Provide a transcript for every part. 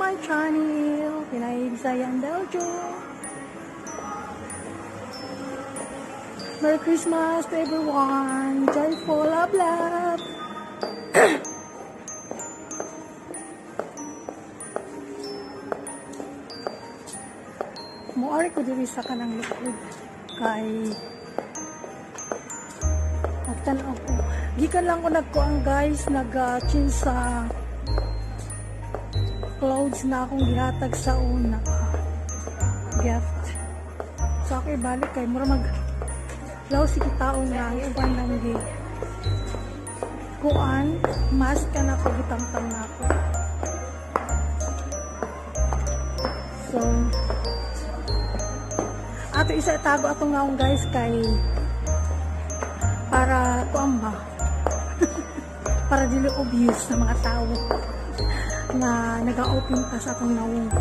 my channel, Pinay, BISAYA, and Belgium. Merry Christmas to everyone. Joyful, love, love. Muari ko diri sa kanang likod kay nagtanaw ko. Gikan lang ko nagkuang guys, nag-change sa clothes na akong gihatag sa una gift. So ako ibalik kay mura mag law si kitaon na uban lang di kuan mask ka na ko gitangtang na ako. So ato isa itago atong ngaong guys kay para kuan ba para dili obvious sa mga tao na nag-open ka sa atong nawong.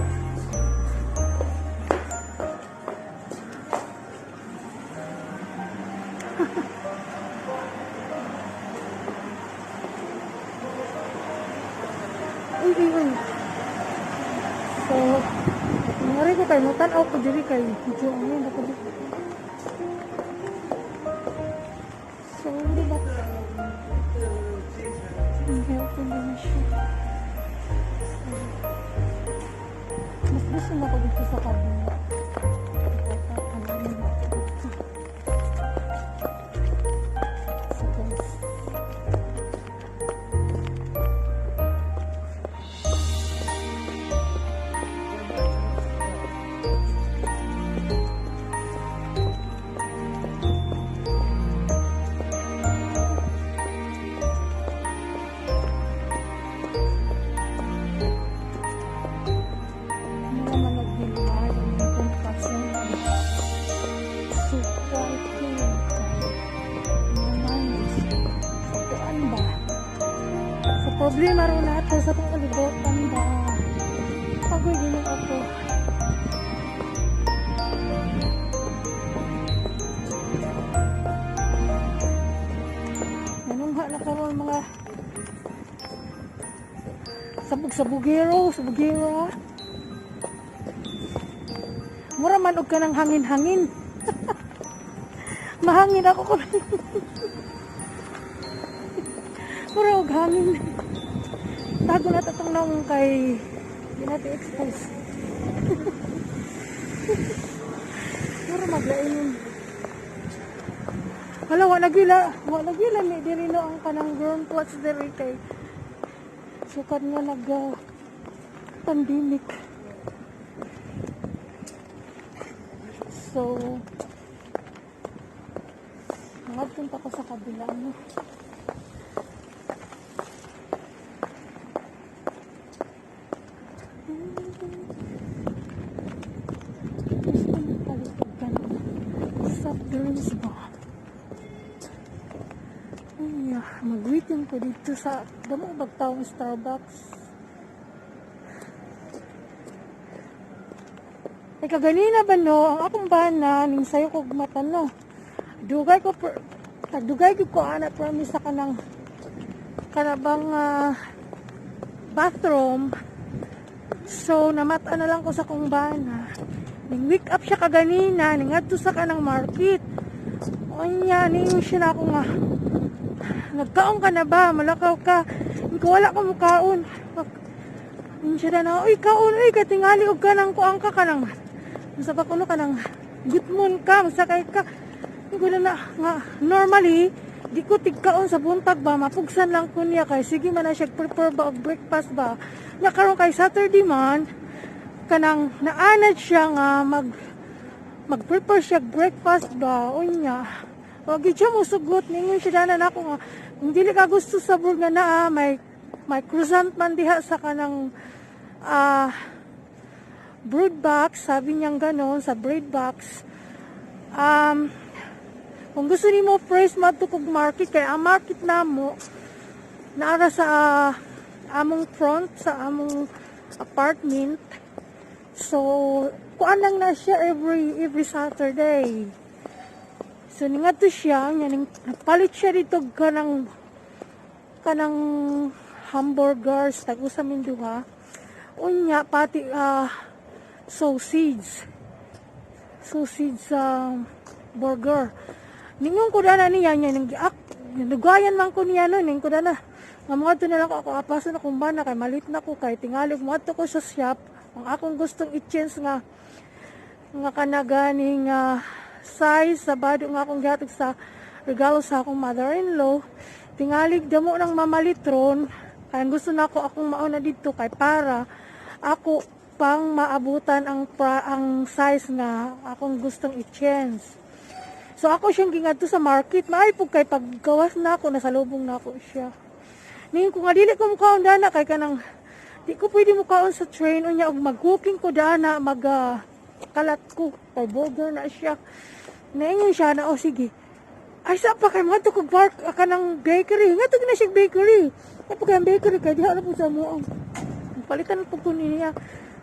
Uy. So, nangyari ko kayo, matanaw ko diri kayo. Medyo ano, ako dito. So, di ba? Ang helpful din na siya. Mas gusto na ko dito sa kabila. So, guys. Problema rin natin sa itong kalibutan ba? Agoy din ako. Nanungha na karoon mga sabugero. Mura man og ka ng hangin-hangin. Mahangin ako ko. Mura og hangin. Tago na tatong nang kay hindi natin expose. Mura maglainin. Wala, wala gila may diri no ang kanang ground plots diri kay sukat nga pandemic. So punta ko sa kabila no. Drinks ba? Ay, mag-waiting ko dito sa damo bagtaong Starbucks. Ay kaganina ba no, ang akong bana ning sayo kog mata no. Dugay ko ana promise sa kanang kanabang bathroom. So namata na lang ko sa kong bana. Ning wake up siya kaganina, ning adto sa kanang market. Onya, ning siya na ako nga. Nagkaon ka na ba? Malakaw ka. Ikaw wala ka mukaon. Ning siya na, uy, kaon, uy, katingali og ka nang kuang ka kanang. Sa pakuno ka nang good moon ka, masakay ka. Ikaw na nga, normally, di ko tigkaon sa buntag ba, mapugsan lang ko niya kay sige man na siya prepare ba og breakfast ba. Nya karon kay Saturday man, kanang naanad siya nga mag-prepare siya breakfast ba o niya wag siya mo sugot ningon siya danan ako nga kung dili ka gusto sa burg nga naa may croissant man diha sa kanang bread box sabi niyang ganon sa bread box kung gusto nimo fresh matukog market kay ang market namo naara sa among front sa among apartment. So, kuan lang na siya every Saturday. So, ningadto siya, nagpalit siya dito kanang hamburgers, tago sa Minduha. Unya pati sausage burger. Ningon ko dana niya ning giak nagayan man ko niya no ning ko dana. Mamuadto na lang ako apaso na kumbana kay malit na ko kay tingali muadto ko sa shop. Ang akong gustong i-change nga kanaganing size sa bado nga akong gihatag sa regalo sa akong mother-in-law. Tingalig damo ng mamalitron. Kaya gusto na akong mauna dito kay para ako pang maabutan ang size nga akong gustong i-change. So ako siyang gingadto sa market. Maipog kay paggawas na ako, nasalubong na ako siya. Ngayon ko nga dili ko mukaon dana kay kanang di ko pwede mukaon sa train unya og mag-cooking ko dana kalat ko kay burger na siya. Naingon siya na sige. Ay sa pa kay mo to ko bark kanang bakery. Nga to na siya bakery. Tapos kay bakery kay diha ra po sa mo. Palitan po ko niya.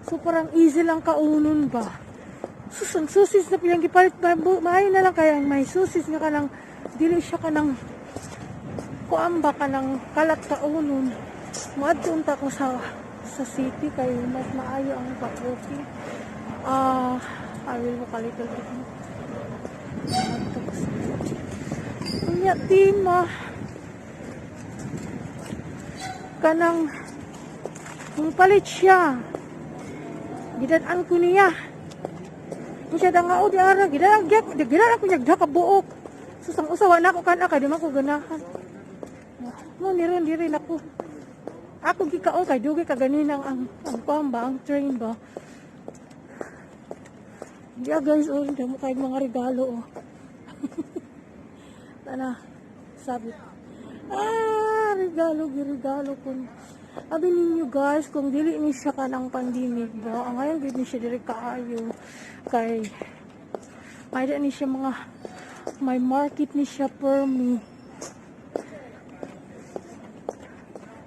So parang easy lang kaunon ba. Ang susis na pilang gipalit maayo na lang kaya may susis nga kanang dili siya kanang kuamba kanang kalat kaunon. Muadto ta ko sa city kay mas maayo ang pa-cooking. I will walk a little bit. Unya tima kanang palit siya. Gidan-an ko niya. Kung siya nga o di ara, gidan ako niya kabuok. Susang usawa na ako kay di man ko ganahan. Mo niron diri ako. Ako gikaon kay dugi ka ganinang ang pamba, ang train ba. Yeah guys, damo kay mga regalo Tana, sabi. Regalo ko. Abi ninyo guys, kung dili ni siya kanang pandemic ba, ngayon gid ni siya diri kaayo kay may ni siya may market ni siya per me.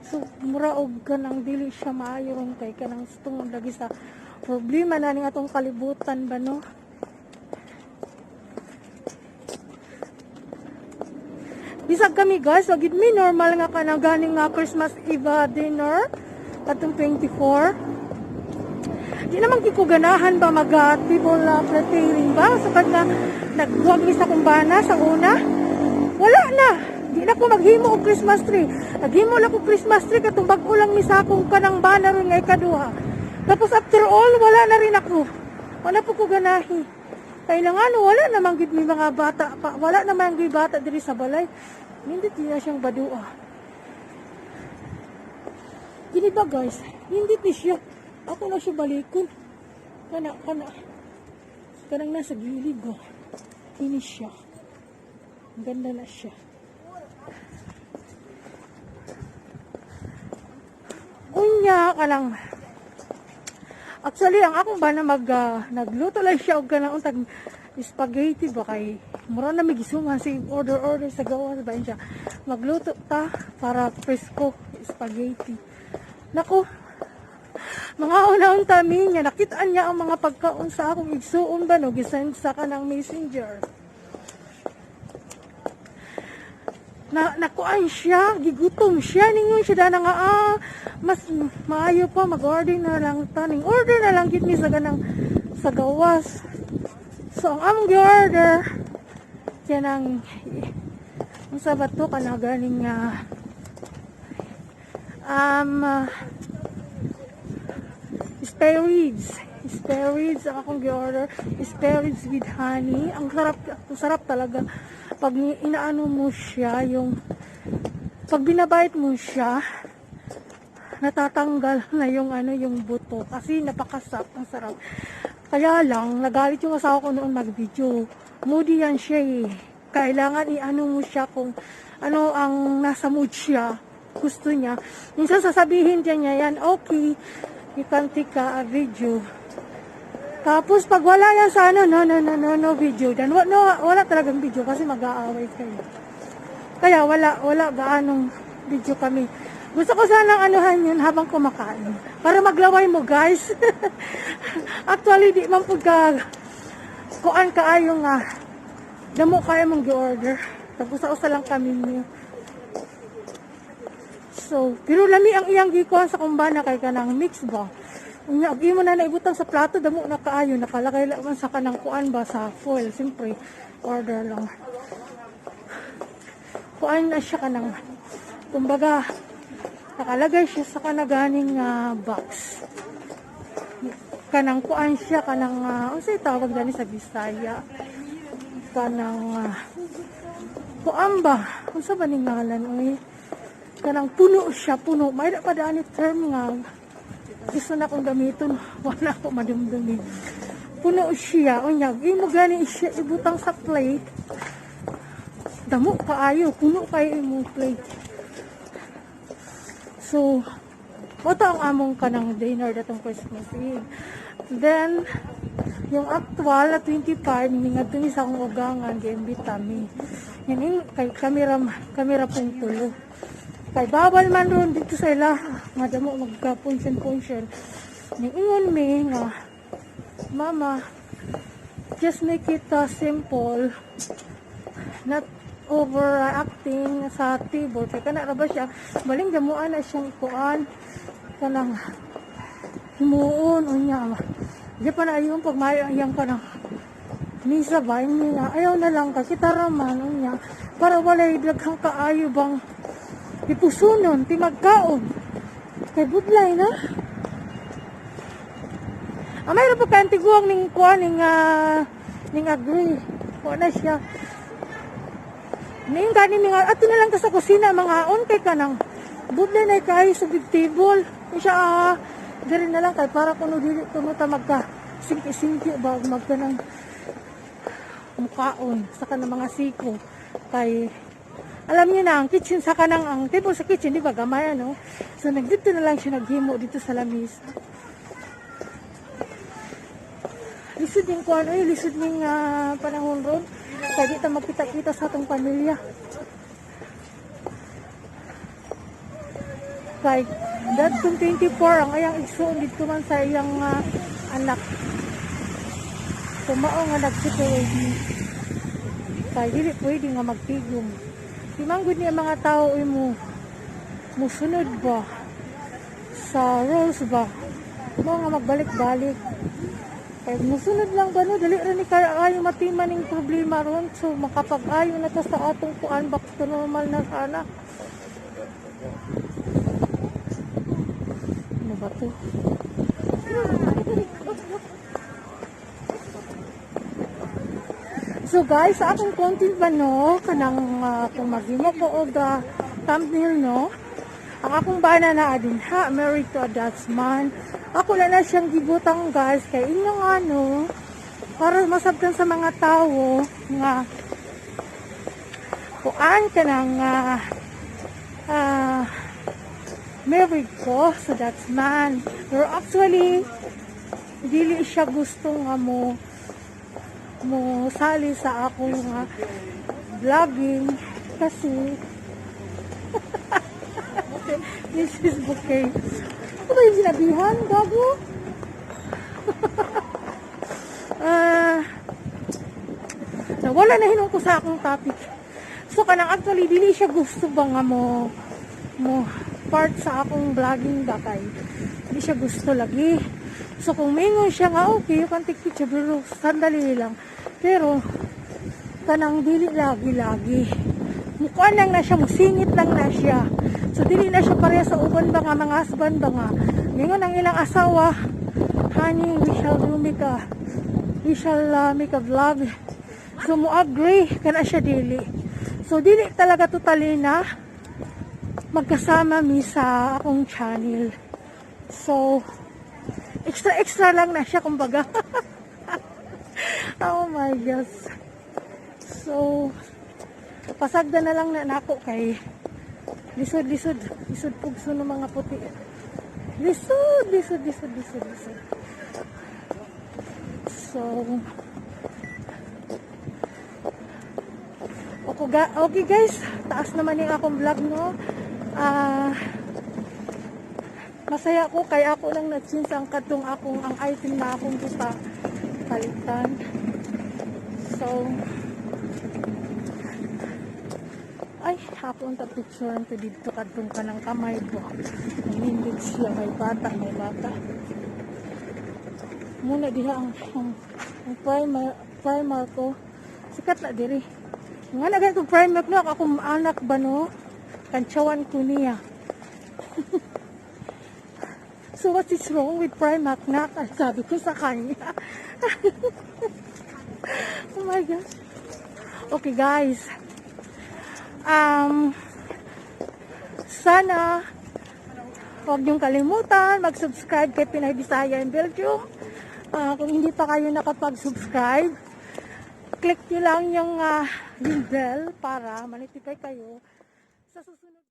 So mura og kanang dili siya maayo kay kanang stong lagi sa problema na ning atong kalibutan ba no. Bisag kami guys, wagid mi normal nga kanang ganing nga Christmas Eve dinner katong 24. Di naman ko ganahan ba mag-table preparing ba sakad na naghuwag mi sa kumbana sa una. Wala na. Di na ko maghimo og Christmas tree. Naghimo lang ko Christmas tree katong bag-o lang mi sa akong kanang banner nga ikaduha. Tapos after all, wala na rin ako. Wala po ko ganahi. Kailangan wala namang gid mi mga bata pa. Wala namang gid bata diri sa balay. Hindi niya siyang badua. Gini ba guys? Hindi ni siya. Ako na siya balikon. Kanang nasa gilid ba? Ini siya. Ang ganda na siya. Unya ka lang. Actually, ang akong ba na nagluto lang siya o kanang untag spaghetti ba kay mura na may gisuman si order sa gawas ba siya. Magluto ta para fresco spaghetti. Nako, mga una-unta niya, nakitaan niya ang mga pagkaon sa akong igsuon ba no, gisend sa kanang messenger. Nakuan siya, gigutom siya, ningon siya na nga, mas maayo pa, mag-order na lang taning. Order na lang gid ni sa ganang sa gawas. So, ang among gi-order, yan ang, ang sabat to, kana ganing, spare ribs ang akong gi-order. Spare ribs with honey. Ang sarap talaga. Pag inaano mo siya, pag binabait mo siya, natatanggal na yung buto. Kasi napakasarap, ang sarap. Kaya lang, nagalit yung asawa ko noon mag-video. Moody yan siya eh. Kailangan i-ano mo siya kung ano ang nasa mood siya. Gusto niya. Minsan sasabihin niya yan, okay, you can take a video. Tapos pag wala yan sa no video. Then wala talagang video kasi mag-aaway kayo. Kaya wala gaanong video kami. Gusto ko sanang anuhan yun habang kumakain. Para maglaway mo guys. Actually di man kuan kaayo nga. Damo kaya mong gi-order. Tapos usa lang kami niyo. So, pero lami ang iyang gikuan sa kumbana kay kanang mix ba. Unya, agi mo na naibutang sa plato, damo na kaayo, nakalagay lang man sa kanang kuan ba sa foil. Siyempre, order lang. Kuan na siya kanang, kumbaga, nakalagay siya sa kanaganing box. Kanang kuan siya, kanang, ano siya tawag gani sa Bisaya? Kanang, kuan ba? Kung sa ba ning ngalan, uy? Kanang puno siya, puno. May pa daan term nga. Gusto na akong gamiton, wala ako madumdumi. Puno siya, unyag, imo gani siya ibutang sa plate. Damo kaayo, puno kayo imong plate. So, ito ang among kanang dinner datong Christmas Eve. Then, yung actual na 25, ningadto ni sa akong ugangan, giimbita mi. Yan kay kamera pong tulo. Kay bawal man ron dito sa ila, madamo magka-punchen-punchen. Ningon mi nga, Mama, just make it simple, not overacting sa table. Kaya kana ra ba siya, baling damuan na siyang ikuan, kanang himuon, unya. Di pa na ayun, pag mayayang ka na, misa ba, ayaw na lang ka, kita raman, unya, para walay daghang kaayo bang ipusunon, timagkaon. Kay budlay na. Mayroon pa kantiguang ning kuan ning agree. Kuan na siya. Ning gani mga ato na lang ta sa kusina mga on kay kanang budlay na kay sa big table. Siya diri na lang kay para kuno dili kuno ta magka singki ba magka nang mukaon sa kanang mga siko kay alam niyo na, ang kitchen sa kanang, ang table sa kitchen, di ba, gamay, ano? So, dito na lang siya naghimo dito sa lamis. Lisod yung kuhan, lisod yung panahon ron. Kaya dito magkita-kita sa atong pamilya. Kaya, that 24, ang ayang igsoon dito man sa iyang anak. Kumao nga nag-situation. Kaya, hindi pwede nga magtigong. Timanggod niya mga tao mo musunod ba sa rules ba mo nga magbalik-balik kaya musunod lang ba no dali rin ni kaya ayo matiman ning problema ron so makapag-ayo na ta sa atong kuan back to normal na sana ano ba to so guys, sa akong content ba no, kanang kung maghimo ko og thumbnail no, ang akong bana na adin ha, married to a Dutchman. Ako na siyang gibutang guys, kay inyong ano, para masabtan sa mga tao nga kuan ka nang married ko sa Dutchman. Pero actually, dili siya gusto nga mo sali sa akong vlogging kasi this is okay. Ano ba yung sinabihan? Gago? Nawala na hinong ko sa akong topic. So kanang actually dili siya gusto ba nga mo part sa akong vlogging ba kay hindi siya gusto lagi. So kung mingon siya nga okay, you can take picture pero sandali lang. Pero kanang dili lagi-lagi. Mukha lang na siya, musingit lang na siya. So dili na siya pareha sa uban ba nga mga husband ba nga. Mingon ang ilang asawa, honey, we shall make a vlog. So mo agree kana siya dili. So dili talaga totally na magkasama mi sa akong channel. So extra lang na siya kumbaga. Oh my gosh. So pasagda na lang na nako kay lisod pugso ng mga puti. Lisod. So okay guys, taas naman yung akong vlog no. Masaya ako kay ako lang nag-change ang katong akong ang item na akong gusto palitan. So ay, ako ang picture to dito katong kanang kamay ko. Nindit siya may bata. Muna diha ang primer ko. Sikat na diri. Nga na ganito primer ko akong anak ba no? Kantsawan ko niya. So what is wrong with Primark na? Sabi ko sa kanya. Oh my gosh. Okay guys. Sana huwag niyong kalimutan mag-subscribe kay Pinay Bisaya in Belgium. Kung hindi pa kayo nakapag-subscribe, click nyo lang yung bell para ma-notify kayo sa susunod.